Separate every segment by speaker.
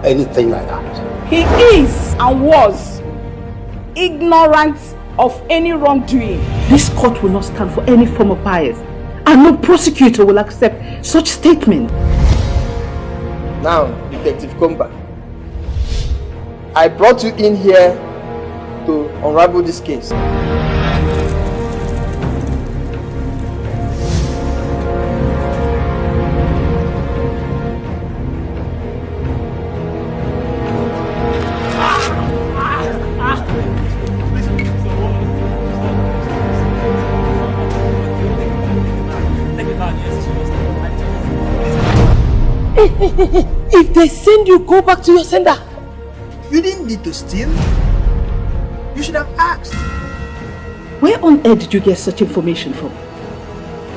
Speaker 1: anything like that.
Speaker 2: He is and was ignorant of any wrongdoing.
Speaker 3: This court will not stand for any form of bias, and no prosecutor will accept such statement.
Speaker 4: Now, Detective Komba, I brought you in here to unravel this case.
Speaker 3: If they send you, go back to your sender.
Speaker 4: You didn't need to steal. You should have asked.
Speaker 3: Where on earth did you get such information from?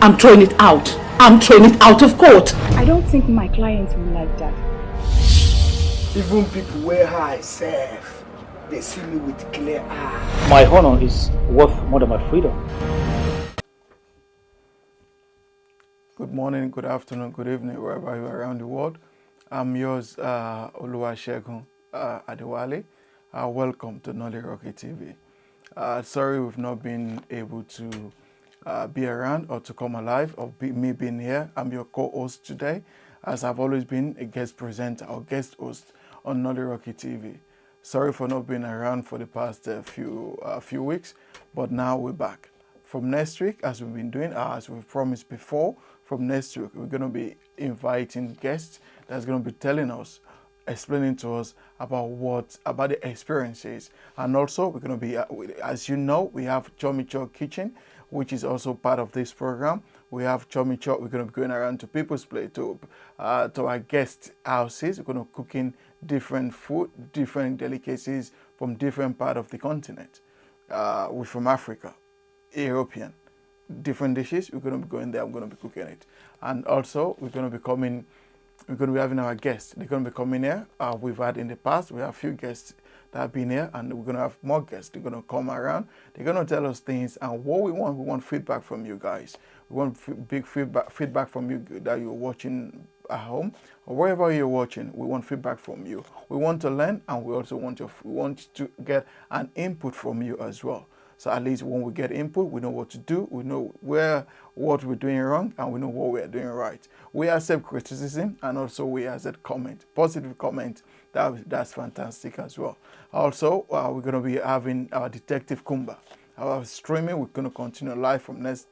Speaker 3: I'm throwing it out. I'm throwing it out of court.
Speaker 2: I don't think my clients will like that.
Speaker 1: Even people where I serve, they see me with clear eyes.
Speaker 5: My honor is worth more than my freedom.
Speaker 6: Good morning, good afternoon, good evening, wherever you are around the world. I'm yours, Oluwasegun Adewale. Welcome to Nolly RockyTV. Sorry we've not been able to be around or to come alive or me being here. I'm your co-host today, as I've always been a guest presenter or guest host on Nolly RockyTV. Sorry for not being around for the past few weeks, but now we're back. From next week, as we've been doing, as we've promised before, from next week, we're going to be inviting guests that's going to be telling us, explaining to us about the experiences. And also, we're going to be, as you know, we have Chomi Cho Kitchen, which is also part of this program. We have Chomi Cho. We're going to be going around to people's place, to our guest houses. We're going to cooking different food, different delicacies from different part of the continent. We're from Africa, European, different dishes. We're going to be going there. I'm going to be cooking it. And also, we're going to be having our guests. They're going to be coming here. We've had in the past, we have a few guests that have been here, and we're going to have more guests. They're going to come around. They're going to tell us things, and what we want feedback from you guys. We want big feedback from you that you're watching at home or wherever you're watching. We want feedback from you. We want to learn, and we also want to get an input from you as well. So at least when we get input, we know what to do, we know what we're doing wrong, and we know what we're doing right. We accept criticism, and also we accept comment, positive comment. That's fantastic as well. Also, we're going to be having our Detective Kumba. Our streaming, we're going to continue live from next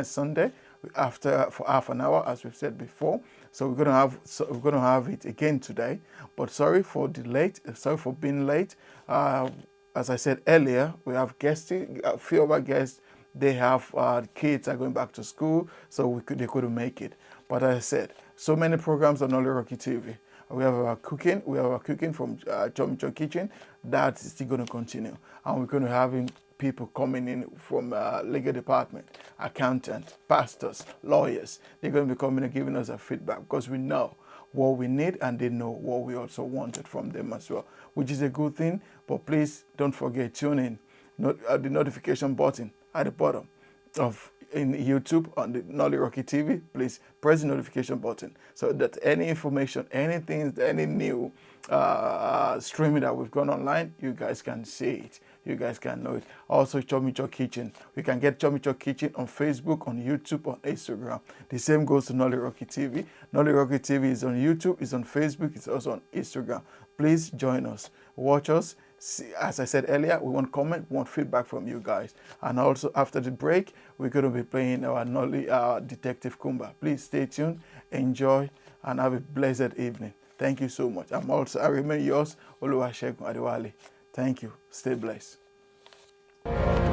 Speaker 6: Sunday for half an hour, as we've said before. So we're going to have it again today. But sorry for being late. As I said earlier, we have guests, a few of our guests, they have kids are going back to school, so they couldn't make it. But as I said, so many programs on Nolly RockyTV. We have our cooking from Chomi Cho Kitchen. That's still going to continue. And we're going to have people coming in from legal department, accountants, pastors, lawyers. They're going to be coming and giving us a feedback because we know what we need, and they know what we also wanted from them as well, which is a good thing. But please don't forget, tune in the notification button at the bottom of in YouTube on the Nolly RockyTV. Please press the notification button so that any information, any new streaming that we've gone online, you guys can see it. You guys can know it. Also, Chomi Cho Kitchen. We can get Chomi Cho Kitchen on Facebook, on YouTube, on Instagram. The same goes to Nolly RockyTV. Nolly RockyTV is on YouTube, it's on Facebook, it's also on Instagram. Please join us. Watch us. See, as I said earlier, we want comment, we want feedback from you guys. And also, after the break, we're going to be playing our Detective Kumba. Please stay tuned, enjoy, and have a blessed evening. Thank you so much. I remain yours, Oluwasegun Adewale. Thank you. Stay blessed.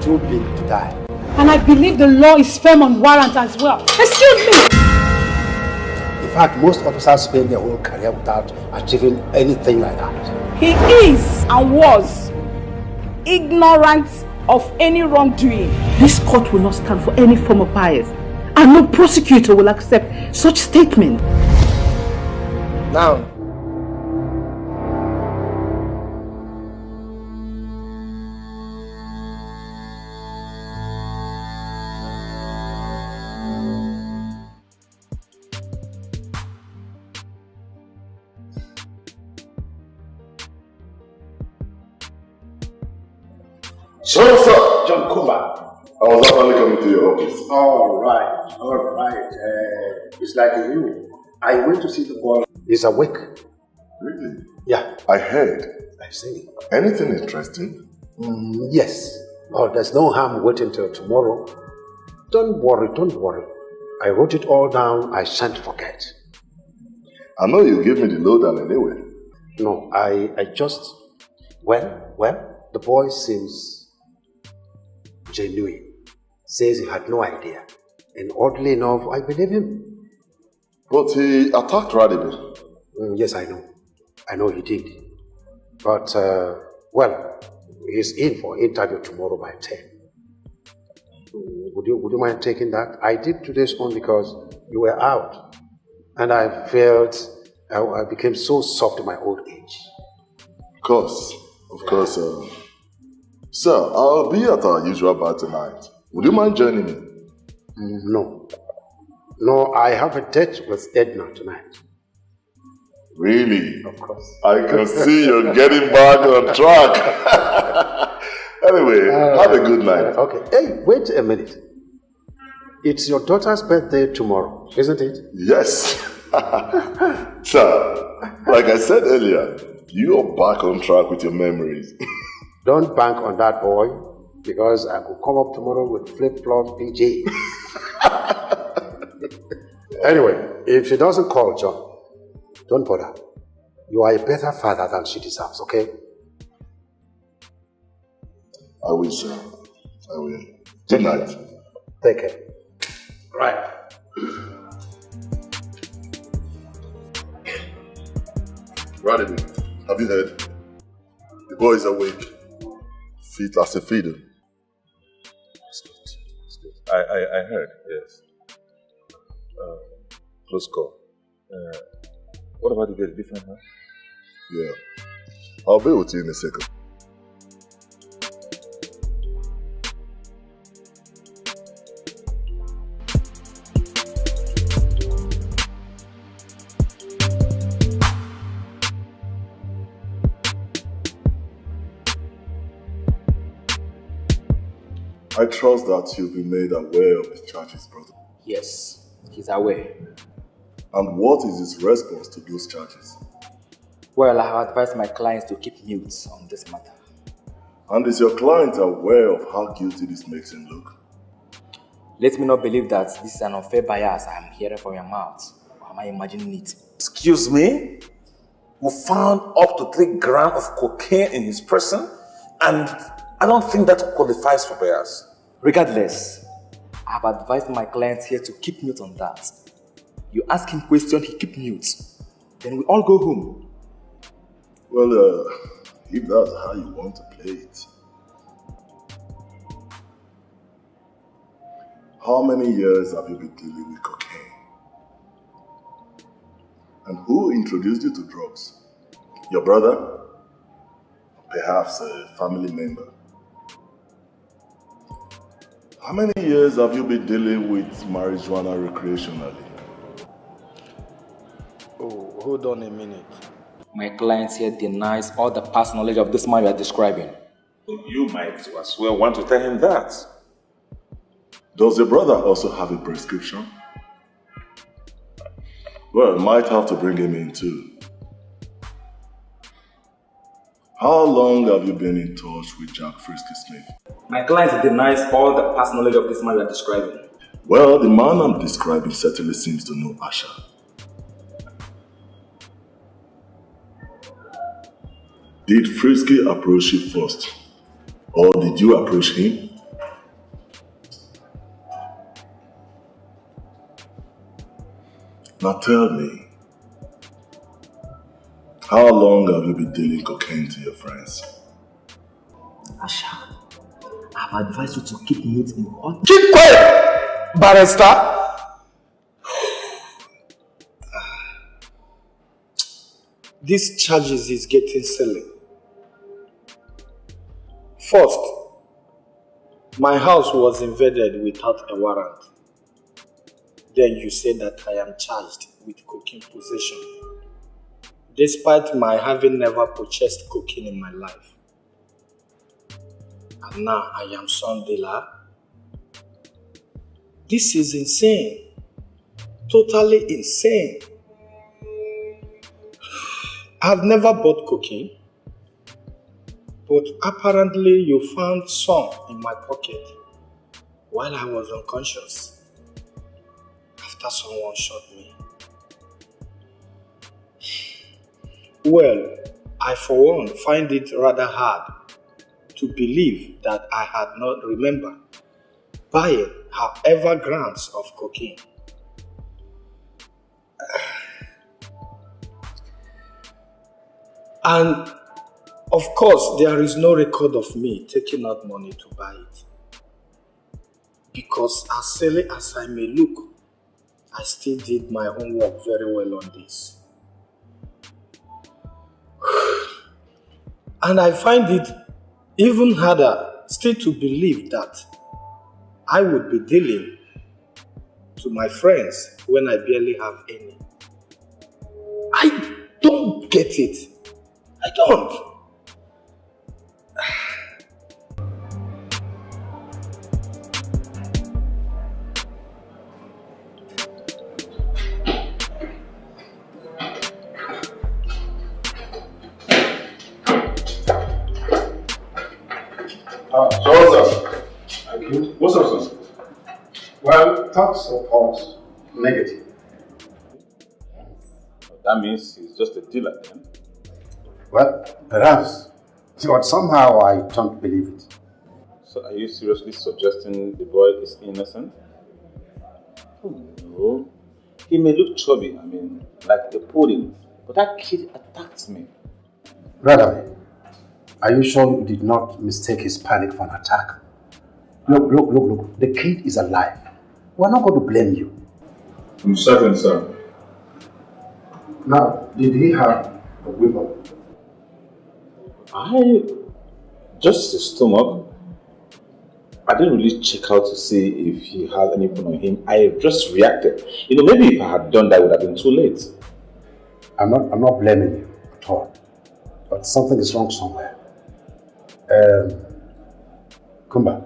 Speaker 1: Too big to die.
Speaker 2: And I believe the law is firm on warrant as well. Excuse me!
Speaker 1: In fact, most officers spend their whole career without achieving anything like that.
Speaker 2: He is and was ignorant of any wrongdoing.
Speaker 3: This court will not stand for any form of bias, and no prosecutor will accept such statement.
Speaker 4: Now,
Speaker 7: Hello, sir.
Speaker 1: John Kumba.
Speaker 7: I was actually coming to your office.
Speaker 1: All right. It's like you. I went to see the boy. He's awake.
Speaker 7: Really?
Speaker 1: Yeah.
Speaker 7: I heard.
Speaker 1: I see.
Speaker 7: Anything interesting?
Speaker 1: Yes. Oh, there's no harm waiting till tomorrow. Don't worry. I wrote it all down. I shan't forget.
Speaker 7: I know you gave me the lowdown anyway.
Speaker 1: No, I just... Well, the boy seems genuine. Says he had no idea. And oddly enough, I believe him.
Speaker 7: But he attacked Radibi.
Speaker 1: Yes, I know. I know he did. But, he's in for interview tomorrow by 10. Would you mind taking that? I did today's one because you were out. And I felt I became so soft in my old age.
Speaker 7: Of course, sir, I'll be at our usual bar tonight. Would you mind joining me?
Speaker 1: No, I have a date with Edna tonight.
Speaker 7: Really?
Speaker 1: Of course.
Speaker 7: I can see you're getting back on track. Anyway, have a good night.
Speaker 1: Okay. Hey, wait a minute. It's your daughter's birthday tomorrow, isn't it?
Speaker 7: Yes. Sir, like I said earlier, you're back on track with your memories.
Speaker 1: Don't bank on that, boy, because I could come up tomorrow with flip-flop PJ. Anyway, if she doesn't call John, don't bother. You are a better father than she deserves, okay?
Speaker 7: I will, sir. I will. Good night.
Speaker 1: Take care. Right.
Speaker 7: Radibi, have you heard? The boy is awake. Fit as a fiddle.
Speaker 8: I heard, yes. Close call. What about the girl? Different, huh?
Speaker 7: Yeah. I'll be with you in a second. I trust that you'll be made aware of the charges, brother.
Speaker 9: Yes, he's aware.
Speaker 7: And what is his response to those charges?
Speaker 9: Well, I have advised my clients to keep mute on this matter.
Speaker 7: And is your client aware of how guilty this makes him look?
Speaker 9: Let me not believe that this is an unfair bias I am hearing from your mouth. Or am I imagining it?
Speaker 8: Excuse me? We found up to 3 grams of cocaine in his person, and I don't think that qualifies for bias.
Speaker 9: Regardless, I have advised my clients here to keep mute on that. You ask him question, he keep mute. Then we all go home.
Speaker 7: Well, if that's how you want to play it. How many years have you been dealing with cocaine? And who introduced you to drugs? Your brother? Perhaps a family member? How many years have you been dealing with marijuana recreationally?
Speaker 1: Oh, hold on a minute.
Speaker 9: My client here denies all the past knowledge of this man you are describing.
Speaker 8: You might as well want to tell him that.
Speaker 7: Does your brother also have a prescription? Well, might have to bring him in too. How long have you been in touch with Jack Frisky Smith?
Speaker 9: My client denies all the past knowledge of this man you are describing.
Speaker 7: Well, the man I'm describing certainly seems to know Asha. Did Frisky approach you first? Or did you approach him? Now tell me, how long have you been dealing cocaine to your friends?
Speaker 9: Asha, I have advised you to keep mute in all...
Speaker 1: Keep quiet, barrister! This charges is getting silly. First, my house was invaded without a warrant. Then you say that I am charged with cocaine possession, despite my having never purchased cocaine in my life.
Speaker 10: and now I am son dealer. This is insane. Totally insane. I've never bought cocaine, but apparently you found some in my pocket while I was unconscious after someone shot me. Well, I for one find it rather hard to believe that I had not remembered buying however grams of cocaine. And of course, there is no record of me taking out money to buy it. Because as silly as I may look, I still did my homework very well on this. And I find it even harder still to believe that I would be dealing to my friends when I barely have any. I don't get it. I don't.
Speaker 1: What's up, sir? Well, talks support negative.
Speaker 8: That means he's just a dealer then?
Speaker 1: Well, perhaps. But somehow I don't believe it.
Speaker 8: So are you seriously suggesting the boy is innocent? Oh no. He may look chubby, like a pudding, but that kid attacked me.
Speaker 1: Brother, are you sure you did not mistake his panic for an attack? Look. The kid is alive. We're not going to blame you.
Speaker 7: I'm certain, sir.
Speaker 1: Now, did he have a weapon?
Speaker 8: Just his stomach. I didn't really check out to see if he had anything on him. I just reacted. Maybe if I had done that, it would have been too late.
Speaker 1: I'm not blaming you at all. But something is wrong somewhere. Kumba.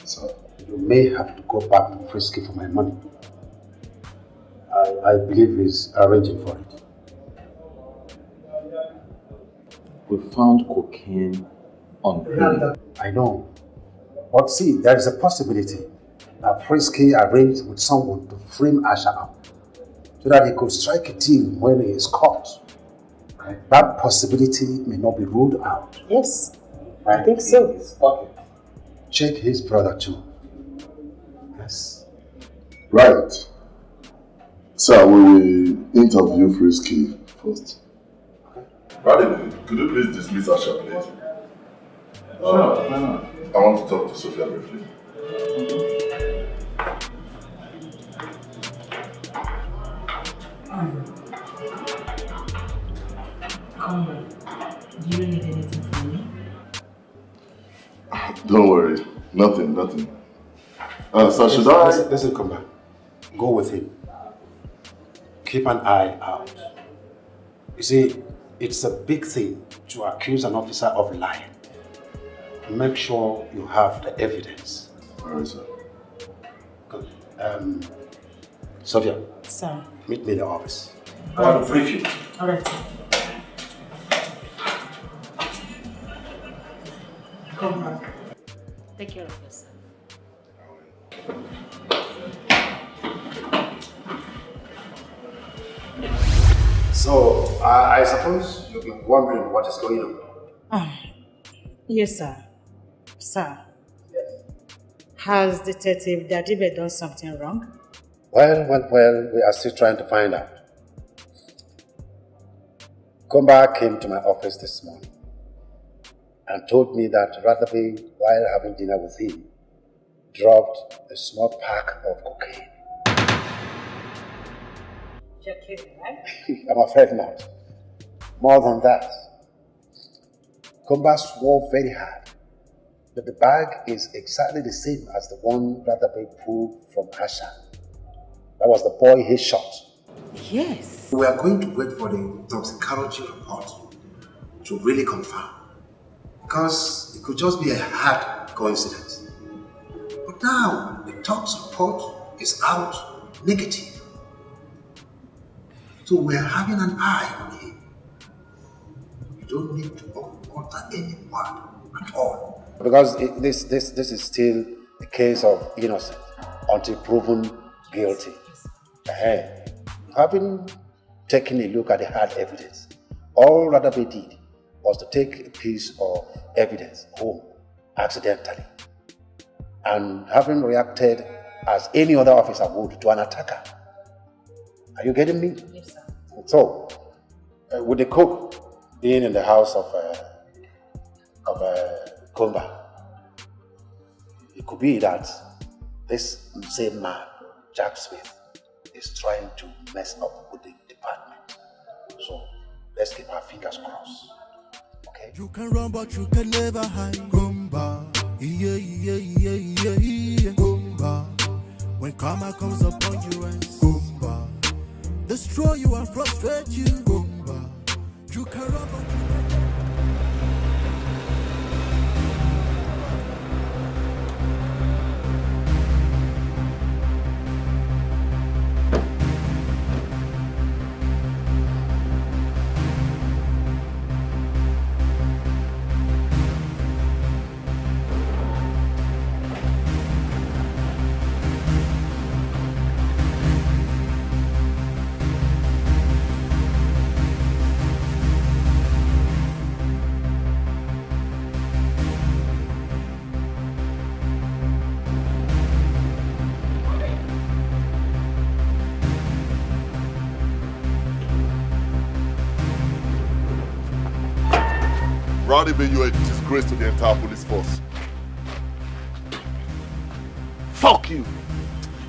Speaker 1: So you may have to go back to Frisky for my money. I believe he's arranging for it.
Speaker 8: We found cocaine on him.
Speaker 1: I know. But see, there is a possibility that Frisky arranged with someone to frame Asha up so that he could strike a deal when he is caught. Right? That possibility may not be ruled out.
Speaker 3: Yes, I think so.
Speaker 1: Okay. Check his brother too. Yes.
Speaker 7: Right. Sir, we will interview Frisky first. Radley, could you please dismiss Asha, please?
Speaker 8: Sure, why not?
Speaker 7: I want to talk to Sophia briefly.
Speaker 11: Come on. Do you need anything from me?
Speaker 7: Don't worry. Nothing. Sir, should I?
Speaker 1: Listen, come back. Go with him. Keep an eye out. You see, it's a big thing to accuse an officer of lying. Make sure you have the evidence.
Speaker 7: Alright, sir.
Speaker 1: Good. Sophia.
Speaker 11: Sir.
Speaker 1: Meet me in the office.
Speaker 11: I want to brief you. Alright. Come back. Take care of yourself.
Speaker 1: So, I suppose you've been wondering what is going on.
Speaker 11: Yes, sir. Sir. Yes. Has Detective Dadibe done something wrong?
Speaker 1: Well, we are still trying to find out. Komba came to my office this morning and told me that Ratherby, while having dinner with him, dropped a small pack of cocaine.
Speaker 11: You're kidding, right?
Speaker 1: I'm afraid not. More than that, Komba swore very hard that the bag is exactly the same as the one Ratherby pulled from Asha. That was the boy he shot.
Speaker 11: Yes.
Speaker 1: We are going to wait for the toxicology report to really confirm. Because the could just be a hard coincidence. But now the talks report is out negative. So we're having an eye on him. You don't need to utter any word at all. Because this is still a case of innocent until proven guilty. Having taken a look at the hard evidence, all Radabe did was to take a piece of evidence home accidentally, and having reacted as any other officer would to an attacker. Are you getting me?
Speaker 11: Yes, sir.
Speaker 1: So, with the cook being in the house of Kumba, it could be that this same man, Jack Smith, is trying to mess up with the department. So, let's keep our fingers crossed. Okay?
Speaker 12: You can run, but you can never hide. Kumba, yeah. Kumba, when karma comes upon you and Kumba, destroy you and frustrate you. Kumba, you can run, but you can.
Speaker 7: Rowdy, you are a disgrace to the entire police force.
Speaker 2: Fuck you!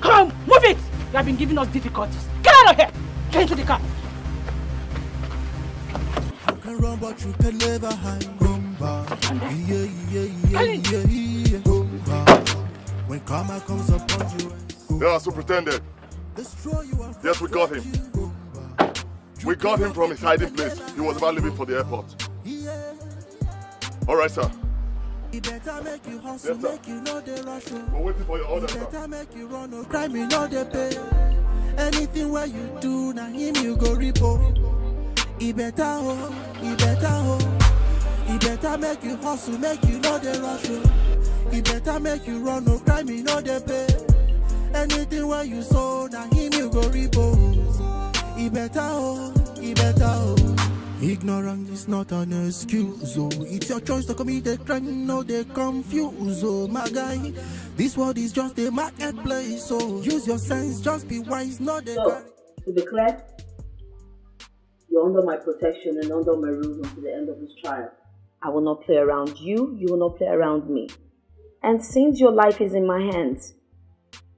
Speaker 2: Come, move it! You have been giving us difficulties. Get out of here! Get into the car!
Speaker 12: You can run, but you can never hide. Kumba, yeah. Kumba, when karma comes upon you.
Speaker 7: Yeah, so pretended. Yes, we got him. We got him from his hiding place. He was about leaving for the airport. All right, sir.
Speaker 12: He better make you hustle,
Speaker 7: yes, sir.
Speaker 12: Make you know the rush.
Speaker 7: We're waiting for your order,
Speaker 12: he
Speaker 7: sir.
Speaker 12: Better make you run, no crime, you know the pay. Anything where you do, now him you go repo. He better he better make you hustle, make you know the rush. He better make you run, no crime, you know the pay. Anything where you sow, now him you go repo. He better Ignorance is not an excuse, oh. It's your choice to commit a crime, no they confuse, oh. My guy, this world is just a marketplace, so use your sense, just be wise, not the.
Speaker 13: So, to be clear, you're under my protection and under my rule until the end of this trial. I will not play around you, you will not play around me. And since your life is in my hands,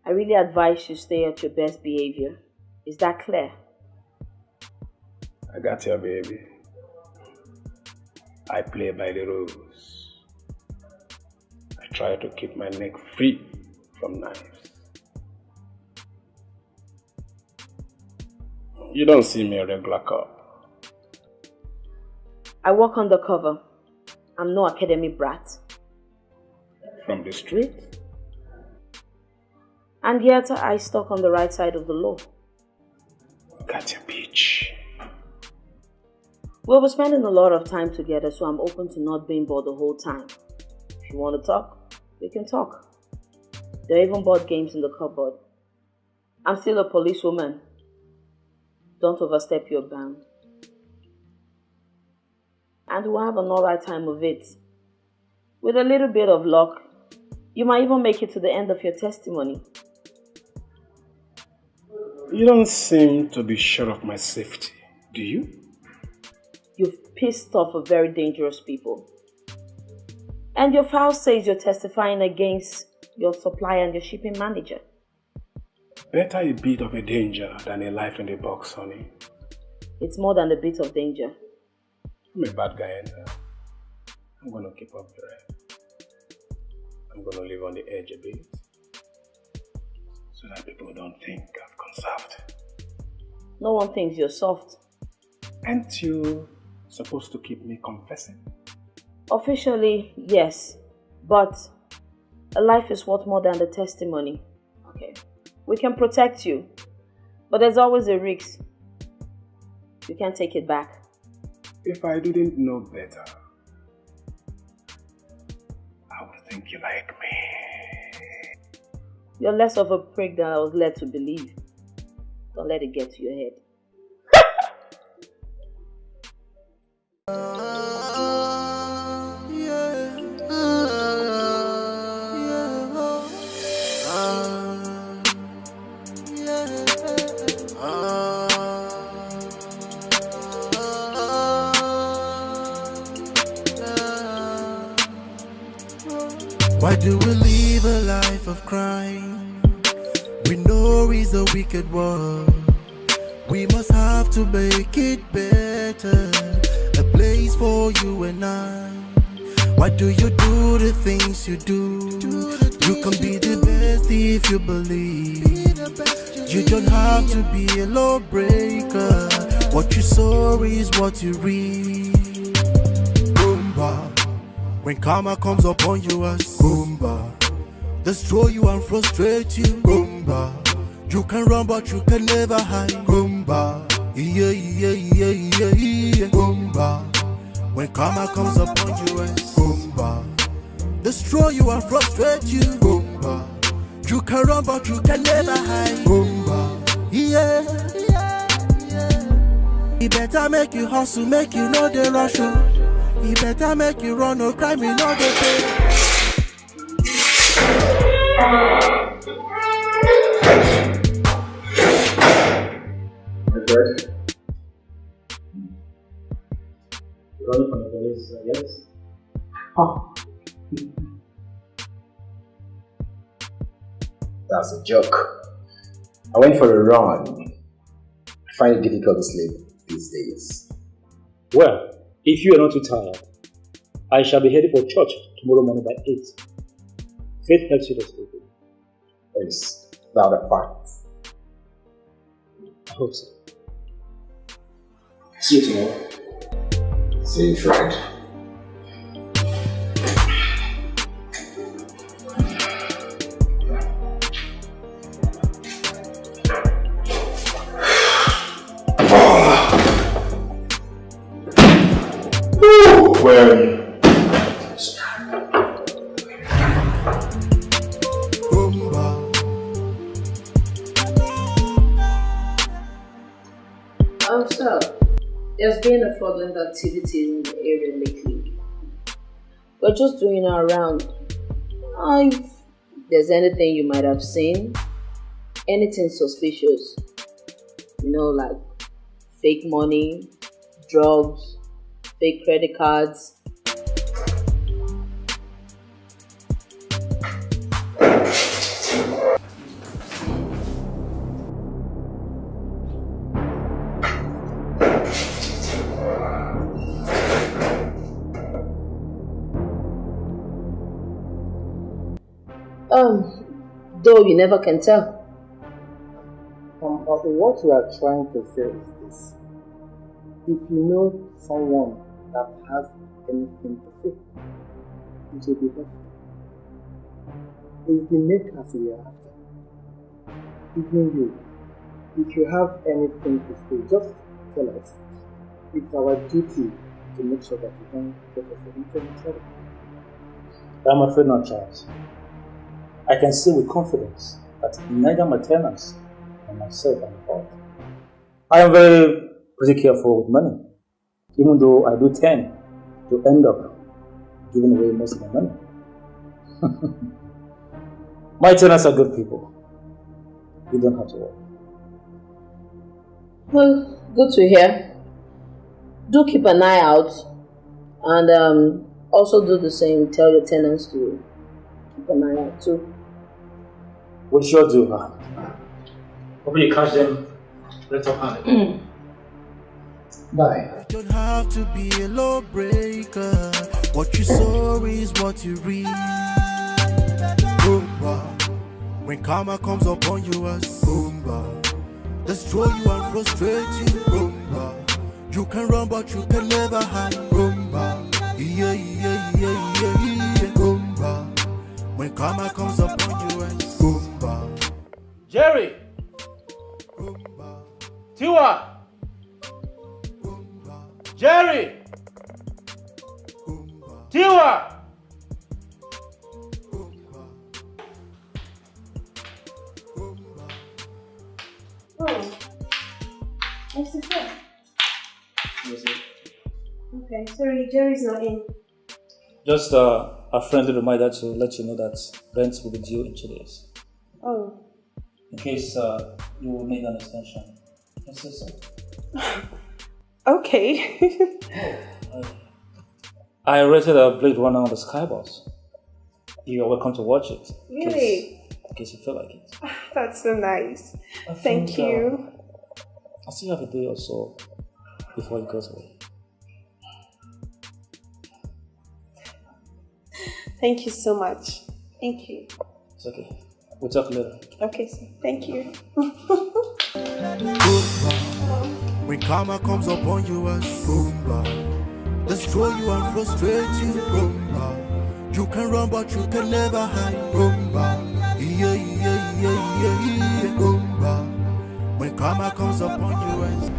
Speaker 13: I really advise you stay at your best behavior. Is that clear?
Speaker 10: I got you, baby. I play by the rules. I try to keep my neck free from knives. You don't see me a regular cop.
Speaker 13: I work undercover. I'm no academy brat.
Speaker 10: From the street?
Speaker 13: And yet I stuck on the right side of the law.
Speaker 10: Got your bitch.
Speaker 13: Well, we're spending a lot of time together, so I'm open to not being bored the whole time. If you want to talk, we can talk. There are even board games in the cupboard. I'm still a policewoman. Don't overstep your bound. And we'll have an alright time of it. With a little bit of luck, you might even make it to the end of your testimony.
Speaker 10: You don't seem to be sure of my safety, do you?
Speaker 13: You've pissed off a very dangerous people. And your file says you're testifying against your supplier and your shipping manager.
Speaker 10: Better a bit of a danger than a life in the box, honey.
Speaker 13: It's more than a bit of danger.
Speaker 10: I'm a bad guy, and I'm gonna keep up the rest. I'm gonna live on the edge a bit, so that people don't think I've gone soft.
Speaker 13: No one thinks you're soft.
Speaker 10: Aren't you supposed to keep me confessing?
Speaker 13: Officially, yes. But a life is worth more than the testimony. Okay. We can protect you. But there's always a risk. You can't take it back.
Speaker 10: If I didn't know better, I would think you like me.
Speaker 13: You're less of a prick than I was led to believe. Don't let it get to your head.
Speaker 12: Why do we live a life of crime? We know it's a wicked world. We must have to make it better. A place for you and I. Why do you do the things you do? You can be the best if you believe. You don't have to be a lawbreaker. What you sow is what you reap. Boomba. When karma comes upon you as Boomba, destroy you and frustrate you. Boomba. You can run but you can never hide. Boomba. Yeah, yeah, yeah, yeah, yeah. Boomba. When karma comes upon you as Boomba, destroy you and frustrate you. Boomba. You can run but you can never hide. Boomba. Yeah, yeah, yeah. It better make you hustle, make you know the rush. He better make you run no crime, you know the pay.
Speaker 5: First, running from the police, yes?
Speaker 1: Huh. That's a joke. I went for a run. I find it difficult to sleep these days.
Speaker 5: Well, if you are not too tired, I shall be heading for church tomorrow morning by 8. Faith helps you to sleep.
Speaker 1: It's not a fact.
Speaker 5: I hope so. See you tomorrow.
Speaker 1: See you, friend.
Speaker 13: Sir, there's been a fraudulent activity in the area lately. We're just doing our round. If there's anything you might have seen, anything suspicious, like fake money, drugs, fake credit cards. Though you never can tell.
Speaker 10: What you are trying to say is this. If you know someone that has anything to say, it will be helpful. It's the makers we are after. Even you, if you have anything to say, just tell us. It's our duty to make sure that you don't get us into trouble.
Speaker 5: I'm afraid not, Charles. I can say with confidence that neither my tenants nor myself are involved. I am pretty careful with money, even though I do tend to end up giving away most of my money. My tenants are good people. You don't have to worry.
Speaker 13: Well, good to hear. Do keep an eye out, and also do the same. Tell your tenants to keep an eye out too.
Speaker 5: We'll sure do, huh? Hopefully you catch them. Let's talk on it.
Speaker 1: Bye.
Speaker 12: You don't have to be a lawbreaker. What you sow is what you reap. Boomba. When karma comes upon you as Boomba, destroy you and frustrate you. Boomba. You can run but you can never hide. Boomba. Yeah, yeah, yeah. karma comes upon you and boomba.
Speaker 2: Jerry! Tiwa! Jerry! Tiwa!
Speaker 14: Oh, what's the phone?
Speaker 5: Yes, sir.
Speaker 14: Okay, sorry, Jerry's not in.
Speaker 5: Just a friendly reminder to let you know that rent will be due in 2 days.
Speaker 14: Oh.
Speaker 5: In case you will need an extension. Yes, sir.
Speaker 14: Okay.
Speaker 5: I rated a Blade Runner on the Skybox. You are welcome to watch it.
Speaker 14: Really?
Speaker 5: In case you feel like it.
Speaker 14: That's so nice. Thank you.
Speaker 5: I still have a day or so before it goes away.
Speaker 14: Thank you so much. Thank you.
Speaker 5: It's okay. We'll talk later.
Speaker 14: Okay, so thank you.
Speaker 12: When karma comes upon you as boomba, destroy you and frustrate you, boomba. You can run but you can never hide, boomba. Yeah, yeah, yeah, yeah, yeah, boomba. When karma comes upon you as